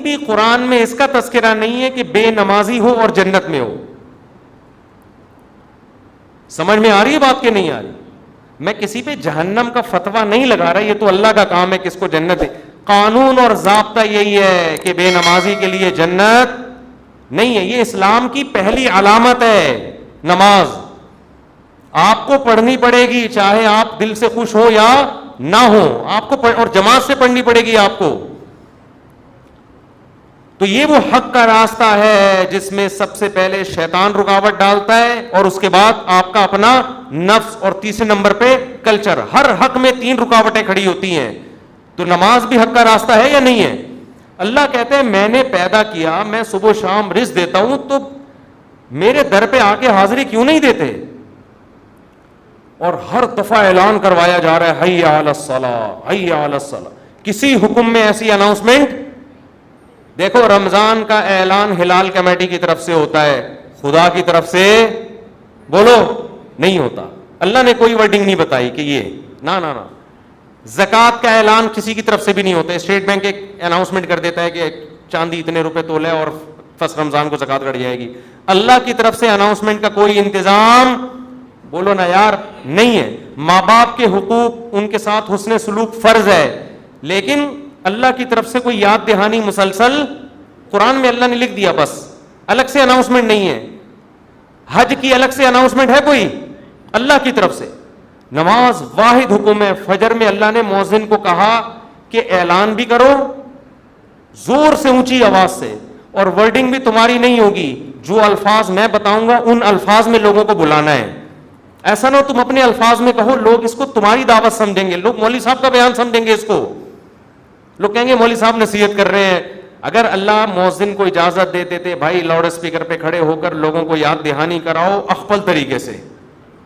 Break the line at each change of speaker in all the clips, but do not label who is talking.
بھی قرآن میں اس کا تذکرہ نہیں ہے کہ بے نمازی ہو اور جنت میں ہو. سمجھ میں آ رہی ہے بات کہ نہیں آ رہی؟ میں کسی پہ جہنم کا فتویٰ نہیں لگا رہا, یہ تو اللہ کا کام ہے کس کو جنت ہے. قانون اور ضابطہ یہی ہے کہ بے نمازی کے لیے جنت نہیں ہے. یہ اسلام کی پہلی علامت ہے نماز. آپ کو پڑھنی پڑے گی, چاہے آپ دل سے خوش ہو یا نہ ہو, آپ کو اور جماعت سے پڑھنی پڑے گی آپ کو. تو یہ وہ حق کا راستہ ہے جس میں سب سے پہلے شیطان رکاوٹ ڈالتا ہے, اور اس کے بعد آپ کا اپنا نفس, اور تیسرے نمبر پہ کلچر. ہر حق میں 3 رکاوٹیں کھڑی ہوتی ہیں. تو نماز بھی حق کا راستہ ہے یا نہیں ہے؟ اللہ کہتے ہیں میں نے پیدا کیا, میں صبح و شام رزق دیتا ہوں, تو میرے در پہ آ کے حاضری کیوں نہیں دیتے؟ اور ہر دفعہ اعلان کروایا جا رہا ہے حی علی الصلاۃ, حی علی الصلاۃ. کسی حکم میں ایسی اناؤنسمنٹ, دیکھو رمضان کا اعلان ہلال کمیٹی کی طرف سے ہوتا ہے, خدا کی طرف سے بولو نہیں ہوتا. اللہ نے کوئی ورڈنگ نہیں بتائی کہ یہ نہ نہ. زکوٰۃ کا اعلان کسی کی طرف سے بھی نہیں ہوتا. اسٹیٹ بینک ایک اناؤنسمنٹ کر دیتا ہے کہ چاندی اتنے روپے تولے اور فرسٹ رمضان کو زکوٰۃ کٹ جائے گی. اللہ کی طرف سے اناؤنسمنٹ کا کوئی انتظام بولو نا یار نہیں ہے. ماں باپ کے حقوق, ان کے ساتھ حسن سلوک فرض ہے, لیکن اللہ کی طرف سے کوئی یاد دہانی مسلسل قرآن میں اللہ نے لکھ دیا, بس الگ سے اناؤنسمنٹ نہیں ہے. حج کی الگ سے اناؤنسمنٹ ہے کوئی؟ اللہ کی طرف سے. نماز واحد حکم ہے. فجر میں اللہ نے مؤذن کو کہا کہ اعلان بھی کرو زور سے, اونچی آواز سے, اور ورڈنگ بھی تمہاری نہیں ہوگی, جو الفاظ میں بتاؤں گا ان الفاظ میں لوگوں کو بلانا ہے. ایسا نہ ہو تم اپنے الفاظ میں کہو, لوگ اس کو تمہاری دعوت سمجھیں گے, لوگ مولوی صاحب کا بیان سمجھیں گے اس کو, لوگ کہیں گے مولوی صاحب نصیحت کر رہے ہیں. اگر اللہ مؤذن کو اجازت دے دیتے بھائی لاؤڈ اسپیکر پہ کھڑے ہو کر لوگوں کو یاد دہانی کراؤ اخپل طریقے سے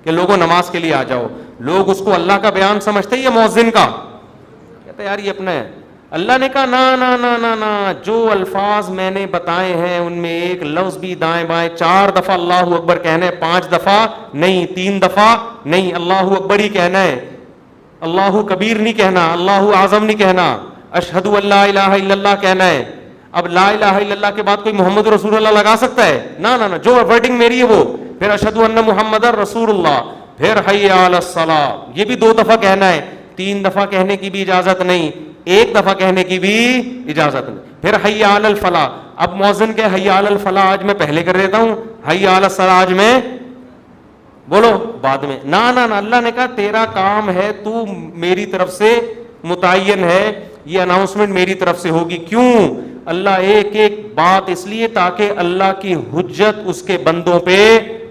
کہ لوگوں نماز کے لیے آ جاؤ, لوگ اس کو اللہ کا بیان سمجھتے یا مؤذن کا؟ کہتے یار یہ اپنا ہے. اللہ نے کہا نا نا نا نا نا, جو الفاظ میں نے بتائے ہیں ان میں ایک لفظ بھی دائیں بائیں 4 دفعہ اللہ اکبر کہنا ہے, 5 دفعہ نہیں, 3 دفعہ نہیں, اللہ اکبر ہی کہنا ہے, اللہ کبیر نہیں کہنا, اللہ اعظم نہیں کہنا, اشہد ان لا الہ الا اللہ کہنا ہے. اب لا الہ الا اللہ کے بعد کوئی محمد رسول اللہ لگا سکتا ہے؟ نا نا نا, جو ورڈنگ میری ہے وہ, پھر اشہد ان محمد رسول اللہ, پھر حی علی الصلاۃ, یہ بھی 2 دفعہ کہنا ہے, 3 دفعہ کہنے کی بھی اجازت نہیں, 1 دفعہ کہنے کی بھی اجازت نہیں. پھر حی علی الفلاح. اب مؤذن کے حی علی الفلاح آج میں پہلے کر دیتا ہوں, حی علی الصلاۃ آج میں بولو بعد میں. نا نا نا, اللہ نے کہا تیرا کام ہے, تو میری طرف سے متعین ہے, یہ اناؤنسمنٹ میری طرف سے ہوگی. کیوں؟ اللہ ایک ایک بات اس لیے تاکہ اللہ کی حجت اس کے بندوں پہ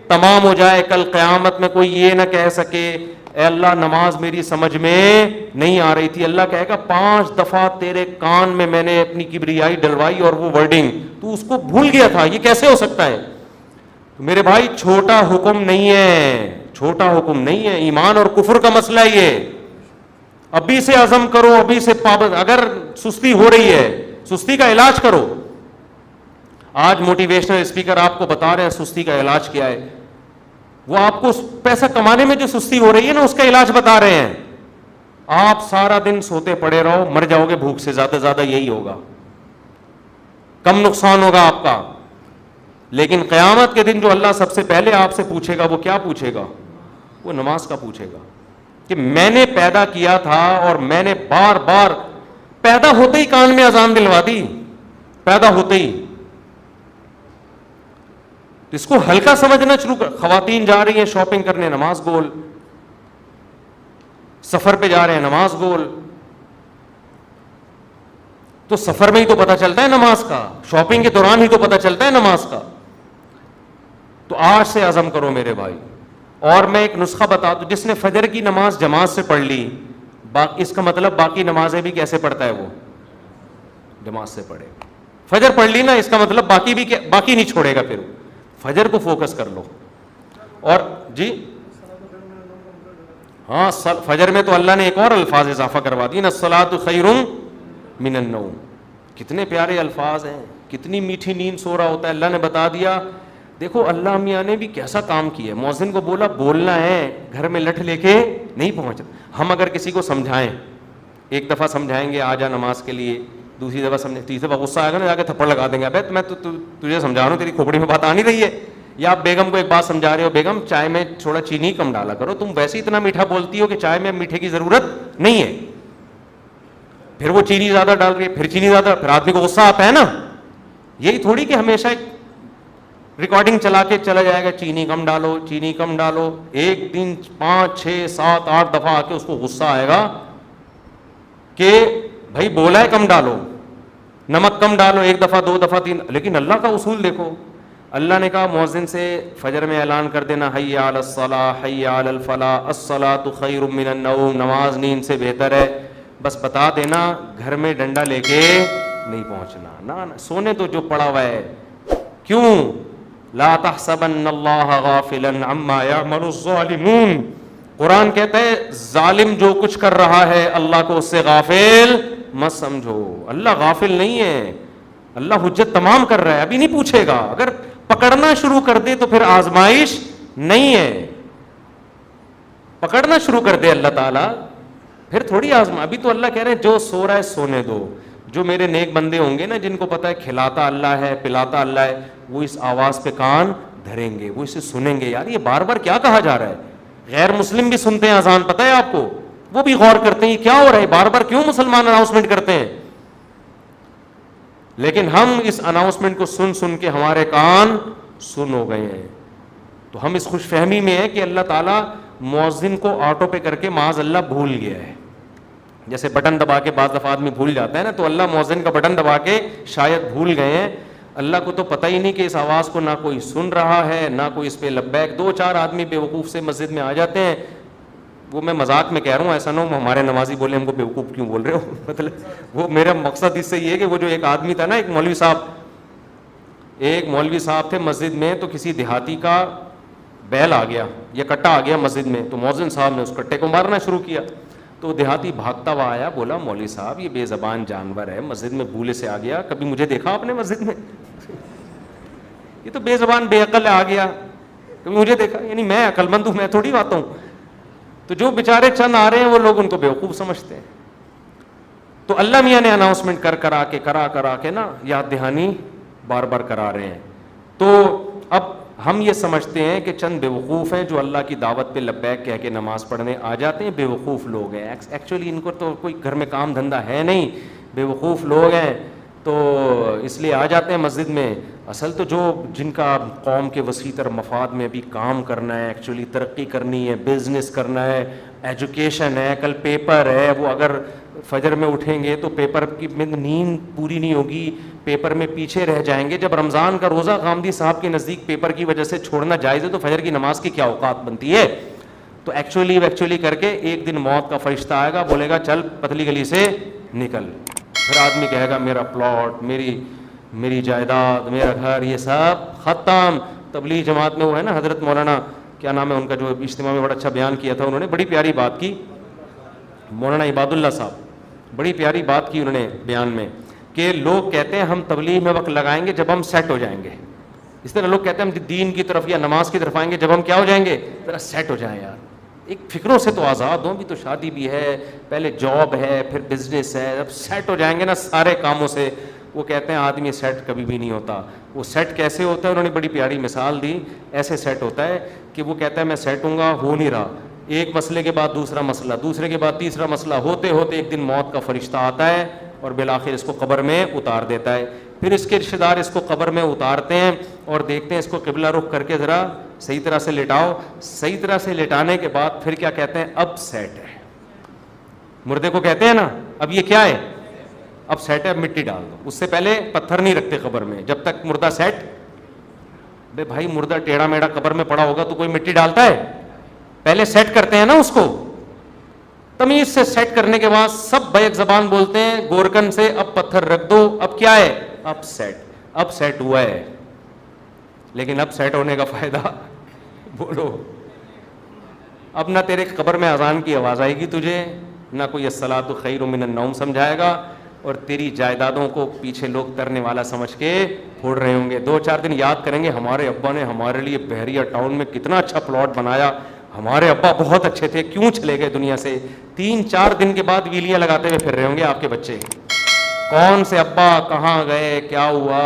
تمام ہو جائے. کل قیامت میں کوئی یہ نہ کہہ سکے اے اللہ نماز میری سمجھ میں نہیں آ رہی تھی. اللہ کہے گا 5 دفعہ تیرے کان میں نے اپنی کبریائی ڈلوائی اور وہ ورڈنگ تو اس کو بھول گیا تھا, یہ کیسے ہو سکتا ہے؟ میرے بھائی چھوٹا حکم نہیں ہے, چھوٹا حکم نہیں ہے, ایمان اور کفر کا مسئلہ یہ. ابھی سے عزم کرو, ابھی سے پابند. اگر سستی ہو رہی ہے سستی کا علاج کرو. آج موٹیویشنل اسپیکر آپ کو بتا رہے ہیں سستی کا علاج کیا ہے. وہ آپ کو پیسہ کمانے میں جو سستی ہو رہی ہے نا اس کا علاج بتا رہے ہیں. آپ سارا دن سوتے پڑے رہو, مر جاؤ گے بھوک سے, زیادہ زیادہ یہی ہوگا, کم نقصان ہوگا آپ کا. لیکن قیامت کے دن جو اللہ سب سے پہلے آپ سے پوچھے گا وہ کیا پوچھے گا؟ وہ نماز کا پوچھے گا کہ میں نے پیدا کیا تھا اور میں نے بار بار پیدا ہوتے ہی کان میں اذان دلوا دی, پیدا ہوتے ہی. اس کو ہلکا سمجھنا شروع کر. خواتین جا رہی ہیں شاپنگ کرنے, نماز گول. سفر پہ جا رہے ہیں, نماز گول. تو سفر میں ہی تو پتہ چلتا ہے نماز کا, شاپنگ کے دوران ہی تو پتہ چلتا ہے نماز کا. تو آج سے عزم کرو میرے بھائی. اور میں ایک نسخہ بتا دوں, جس نے فجر کی نماز جماعت سے پڑھ لی, اس کا مطلب باقی نمازیں بھی کیسے پڑھتا ہے؟ وہ جماعت سے پڑھے. فجر پڑھ لی نا, اس کا مطلب باقی نہیں چھوڑے گا. پھر فجر کو فوکس کر لو. اور جی ہاں, فجر میں تو اللہ نے ایک اور الفاظ اضافہ کروا دی نا, الصلاۃ خیر من النوم. کتنے پیارے الفاظ ہیں, کتنی میٹھی نیند سو رہا ہوتا ہے. اللہ نے بتا دیا. دیکھو اللہ میاں نے بھی کیسا کام کیا. مؤذن کو بولا بولنا ہے, گھر میں لٹھ لے کے نہیں پہنچنا. ہم اگر کسی کو سمجھائیں, ایک دفعہ سمجھائیں گے آ جا نماز کے لیے, دوسری دفعہ سمجھے, تیسری دفعہ غصہ آئے گا نا, جا کے تھپڑ لگا دیں گے, ابے میں تو تجھے سمجھا رہا ہوں, تیری کھوپڑی میں بات آ نہیں رہی ہے. یا آپ بیگم کو ایک بات سمجھا رہے ہو, بیگم چائے میں تھوڑا چینی کم ڈالا کرو, تم ویسے اتنا میٹھا بولتی ہو کہ چائے میں میٹھے کی ضرورت نہیں ہے. پھر وہ چینی زیادہ ڈال رہی ہے, پھر چینی زیادہ, پھر آدمی کو غصہ آتا ہے نا. یہی تھوڑی کہ ہمیشہ ایک ریکارڈنگ چلا کے چلا جائے گا, چینی کم ڈالو, چینی کم ڈالو. ایک دن 5 6 7 8 دفعہ آ کے اس کو غصہ آئے گا کہ بھائی بولا ہے کم ڈالو, نمک کم ڈالو, 1 دفعہ 2 دفعہ 3. لیکن اللہ کا اصول دیکھو, اللہ نے کہا مؤذن سے فجر میں اعلان کر دینا, حی علی الصلاۃ حی علی الفلاح الصلاۃ خیر من النوم, نماز نیند سے بہتر ہے. بس بتا دینا, گھر میں ڈنڈا لے کے نہیں پہنچنا, نہ سونے تو جو پڑا ہوا ہے. کیوں؟ لا تحسبن اللہ غافلا عما یعمل الظالمون. قرآن کہتا ہے ظالم جو کچھ کر رہا ہے اللہ کو اس سے غافل مت سمجھو. اللہ غافل نہیں ہے, اللہ حجت تمام کر رہا ہے, ابھی نہیں پوچھے گا. اگر پکڑنا شروع کر دے تو پھر آزمائش نہیں ہے. پکڑنا شروع کر دے اللہ تعالیٰ پھر تھوڑی آزما. ابھی تو اللہ کہہ رہے ہیں جو سو رہا ہے سونے دو. جو میرے نیک بندے ہوں گے نا, جن کو پتا ہے کھلاتا اللہ ہے پلاتا اللہ ہے, وہ اس آواز پہ کان دھریں گے, وہ اسے سنیں گے. یار یہ بار بار کیا کہا جا رہا ہے؟ غیر مسلم بھی سنتے ہیں اذان, پتہ ہے آپ کو, وہ بھی غور کرتے ہیں یہ کیا ہو رہا ہے, بار بار کیوں مسلمان اناؤنسمنٹ کرتے ہیں. لیکن ہم اس اناؤنسمنٹ کو سن سن کے ہمارے کان سن ہو گئے ہیں. تو ہم اس خوش فہمی میں ہیں کہ اللہ تعالیٰ مؤذن کو آٹو پہ کر کے معاذ اللہ بھول گیا ہے. جیسے بٹن دبا کے بعض دفعہ آدمی بھول جاتا ہے نا, تو اللہ مؤذن کا بٹن دبا کے شاید بھول گئے ہیں. اللہ کو تو پتہ ہی نہیں کہ اس آواز کو نہ کوئی سن رہا ہے, نہ کوئی اس پہ لبیک. 2-4 آدمی بیوقوف سے مسجد میں آ جاتے ہیں. وہ میں مذاق میں کہہ رہا ہوں, ایسا نہ ہو ہمارے نمازی بولے ہم کو بیوقوف کیوں بول رہے ہو. مطلب وہ میرا مقصد اس سے یہ ہے کہ وہ جو ایک آدمی تھا نا, ایک مولوی صاحب تھے مسجد میں, تو کسی دیہاتی کا بیل آ گیا یا کٹا آ گیا مسجد میں, تو مؤذن صاحب نے اس کٹے کو مارنا شروع کیا. تو دیہاتی بھاگتا ہوا آیا, بولا مولوی صاحب یہ بے زبان جانور ہے, مسجد میں بھولے سے آ گیا, کبھی مجھے دیکھا آپ نے مسجد میں؟ یہ تو بے زبان بے عقل آ گیا, کبھی مجھے دیکھا؟ یعنی میں عقل مند ہوں, میں تھوڑی بات ہوں. تو جو بیچارے چند آ رہے ہیں وہ لوگ ان کو بیوقوف سمجھتے ہیں. تو اللہ میاں نے اناؤنسمنٹ کرا کے نا یاد دہانی بار بار کرا رہے ہیں. تو اب ہم یہ سمجھتے ہیں کہ چند بیوقوف ہیں جو اللہ کی دعوت پہ لبیک کہہ کے نماز پڑھنے آ جاتے ہیں. بیوقوف لوگ ہیں, ایکچولی ان کو تو کوئی گھر میں کام دھندا ہے نہیں, بیوقوف لوگ ہیں, تو اس لیے آ جاتے ہیں مسجد میں. اصل تو جو جن کا قوم کے وسیع تر مفاد میں بھی کام کرنا ہے, ایکچولی ترقی کرنی ہے, بزنس کرنا ہے, ایجوکیشن ہے, کل پیپر ہے, وہ اگر فجر میں اٹھیں گے تو پیپر کی نیند پوری نہیں ہوگی, پیپر میں پیچھے رہ جائیں گے. جب رمضان کا روزہ غامدی صاحب کے نزدیک پیپر کی وجہ سے چھوڑنا جائز ہے, تو فجر کی نماز کی کیا اوقات بنتی ہے؟ تو ایکچولی کر کے ایک دن موت کا فرشتہ آئے گا, بولے گا چل پتلی گلی سے نکل. پھر آدمی کہے گا میرا پلاٹ, میری جائیداد, میرا گھر, یہ سب ختم. تبلیغ جماعت میں وہ ہے نا حضرت مولانا کیا نام ہے ان کا, جو اجتماع میں بڑا اچھا بیان کیا تھا, انہوں نے بڑی پیاری بات کی, مولانا عباد اللہ صاحب, بڑی پیاری بات کی انہوں نے بیان میں, کہ لوگ کہتے ہیں ہم تبلیغ میں وقت لگائیں گے جب ہم سیٹ ہو جائیں گے. اس طرح لوگ کہتے ہیں ہم دین کی طرف یا نماز کی طرف آئیں گے جب ہم کیا ہو جائیں گے, ذرا سیٹ ہو جائیں. یار ایک فکروں سے تو آزاد ہوں, بھی تو شادی بھی ہے, پہلے جاب ہے, پھر بزنس ہے, جب سیٹ ہو جائیں گے نا سارے کاموں سے. وہ کہتے ہیں آدمی سیٹ کبھی بھی نہیں ہوتا. وہ سیٹ کیسے ہوتا ہے, انہوں نے بڑی پیاری مثال دی. ایسے سیٹ ہوتا ہے کہ وہ کہتا ہے میں سیٹ ہوں گا, ہو نہیں رہا, ایک مسئلے کے بعد دوسرا مسئلہ, دوسرے کے بعد تیسرا مسئلہ, ہوتے ہوتے ایک دن موت کا فرشتہ آتا ہے اور بالآخر اس کو قبر میں اتار دیتا ہے. پھر اس کے رشتہ دار اس کو قبر میں اتارتے ہیں اور دیکھتے ہیں اس کو قبلہ رخ کر کے ذرا صحیح طرح سے لٹاؤ. صحیح طرح سے لٹانے کے بعد پھر کیا کہتے ہیں, اب سیٹ ہے. مردے کو کہتے ہیں نا اب یہ کیا ہے, اب سیٹ ہے, اب مٹی ڈال دو. اس سے پہلے پتھر نہیں رکھتے قبر میں جب تک مردہ سیٹ. بے بھائی مردہ ٹیڑھا میڑھا قبر میں پڑا ہوگا تو کوئی مٹی ڈالتا ہے؟ پہلے سیٹ کرتے ہیں نا اس کو. تمیز سے سیٹ کرنے کے بعد سب بیک زبان بولتے ہیں گورکن سے, اب پتھر رکھ دو, اب کیا ہے, اب سیٹ ہوا ہے. لیکن اب سیٹ ہونے کا فائدہ بولو, اب نہ تیرے قبر میں اذان کی آواز آئے گی تجھے, نہ کوئی الصلاۃ خیر من النوم سمجھائے گا, اور تیری جائیدادوں کو پیچھے لوگ ترنے والا سمجھ کے پھوڑ رہے ہوں گے. 2-4 دن یاد کریں گے ہمارے ابا نے ہمارے لیے بحریہ ٹاؤن میں کتنا اچھا پلاٹ بنایا, ہمارے ابا بہت اچھے تھے, کیوں چلے گئے دنیا سے. 3-4 دن کے بعد ویلیاں لگاتے ہوئے پھر رہے ہوں گے آپ کے بچے. کون سے ابا کہاں گئے, کیا ہوا,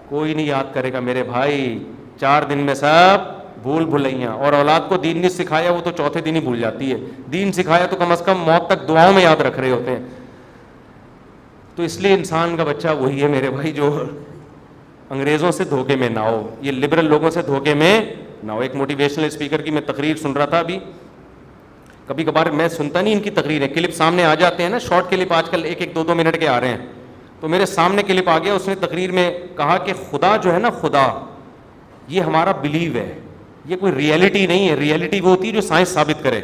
کوئی نہیں یاد کرے گا میرے بھائی. 4 دن میں سب بھول بھلائیاں. اور اولاد کو دین نہیں سکھایا وہ تو چوتھے دن ہی بھول جاتی ہے. دین سکھایا تو کم از کم موت تک دعاؤں میں یاد رکھ رہے ہوتے ہیں. تو اس لیے انسان کا بچہ وہی ہے میرے بھائی جو انگریزوں سے دھوکے میں نہ ہو, یہ لبرل لوگوں سے دھوکے میں نہ ہو. ایک موٹیویشنل اسپیکر کی میں تقریر سن رہا تھا ابھی. کبھی کبھار میں سنتا نہیں ان کی تقریریں, کلپ سامنے آ جاتے ہیں نا, شارٹ کلپ آج کل 1-2 منٹ کے آ رہے ہیں. تو میرے سامنے کلپ آ گیا, اس نے تقریر میں کہا کہ خدا جو ہے نا, خدا یہ ہمارا بلیو ہے, یہ کوئی ریئلٹی نہیں ہے. ریئلٹی وہ ہوتی ہے جو سائنس ثابت کرے,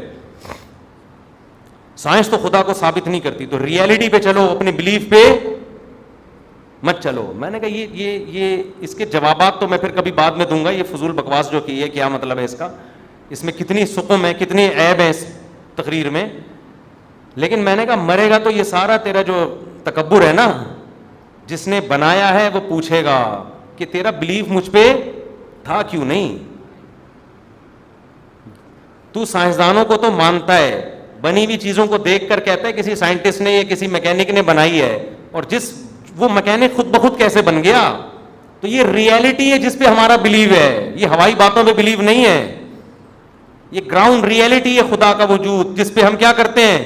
سائنس تو خدا کو ثابت نہیں کرتی. تو ریئلٹی پہ چلو, اپنے بلیف پہ مت چلو. میں نے کہا یہ اس کے جوابات تو میں پھر کبھی بعد میں دوں گا. یہ فضول بکواس جو کی ہے کیا مطلب ہے اس کا, اس میں کتنی سقم ہے, کتنی عیب ہے اس تقریر میں. لیکن میں نے کہا مرے گا تو یہ سارا تیرا جو تکبر ہے نا, جس نے بنایا ہے وہ پوچھے گا کہ تیرا بلیف مجھ پہ تھا کیوں نہیں. تو سائنسدانوں کو تو مانتا ہے, بنی ہوئی چیزوں کو دیکھ کر کہتا ہے کسی سائنٹسٹ نے یا کسی میکینک نے بنائی ہے, اور وہ میکینک خود بخود کیسے بن گیا. تو یہ ریئلٹی ہے جس پہ ہمارا بلیو ہے, یہ ہوائی باتوں پہ بلیو نہیں ہے. یہ گراؤنڈ ریئلٹی ہے خدا کا وجود, جس پہ ہم کیا کرتے ہیں,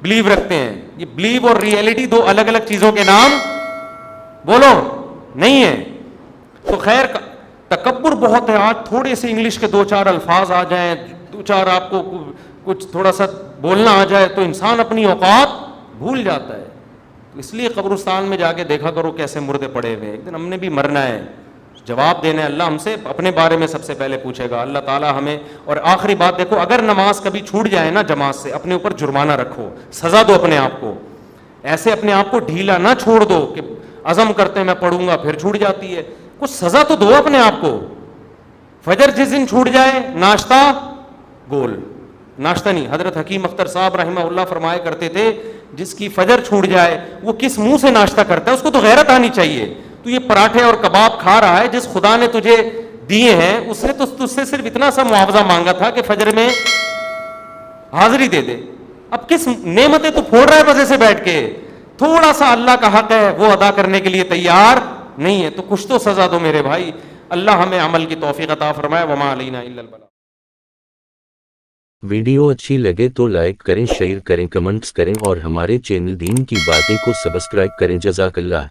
بلیو رکھتے ہیں. یہ بلیو اور ریئلٹی 2 الگ الگ چیزوں کے نام بولو نہیں ہے. تو خیر تکبر بہت ہے. آج تھوڑے سے انگلش کے 2-4 الفاظ آ جائیں, 2-4 آپ کو کچھ تھوڑا سا بولنا آ جائے تو انسان اپنی اوقات بھول جاتا ہے. اس لیے قبرستان میں جا کے دیکھا کرو کیسے مردے پڑے ہوئے. ایک دن ہم نے بھی مرنا ہے, جواب دینا ہے. اللہ ہم سے اپنے بارے میں سب سے پہلے پوچھے گا, اللہ تعالیٰ ہمیں. اور آخری بات دیکھو, اگر نماز کبھی چھوٹ جائے نا جماعت سے, اپنے اوپر جرمانہ رکھو, سزا دو اپنے آپ کو. ایسے اپنے آپ کو ڈھیلا نہ چھوڑ دو کہ عزم کرتے ہیں میں پڑھوں گا پھر چھوٹ جاتی ہے. کچھ سزا تو دو اپنے آپ کو. فجر جس دن چھوٹ جائے, ناشتہ گول, ناشتہ نہیں. حضرت حکیم اختر صاحب رحمہ اللہ فرمایا کرتے تھے, جس کی فجر چھوٹ جائے وہ کس منہ سے ناشتہ کرتا ہے, اس کو تو غیرت آنی چاہیے. تو یہ پراٹھے اور کباب کھا رہا ہے, جس خدا نے تجھے دیے ہیں اس نے تو تجھ سے صرف اتنا سا معاوضہ مانگا تھا کہ فجر میں حاضری دے دے. اب کس نعمتیں تو پھوڑ رہا ہے مزے سے بیٹھ کے, تھوڑا سا اللہ کا حق ہے وہ ادا کرنے کے لیے تیار نہیں ہے. تو کچھ تو سزا دو میرے بھائی. اللہ ہمیں عمل کی توفیق عطا فرمائے. وما علینا الا البلاغ.
ویڈیو اچھی لگے تو لائک کریں, شیئر کریں, کمنٹس کریں اور ہمارے چینل دین کی باتیں کو سبسکرائب کریں. جزاک اللہ.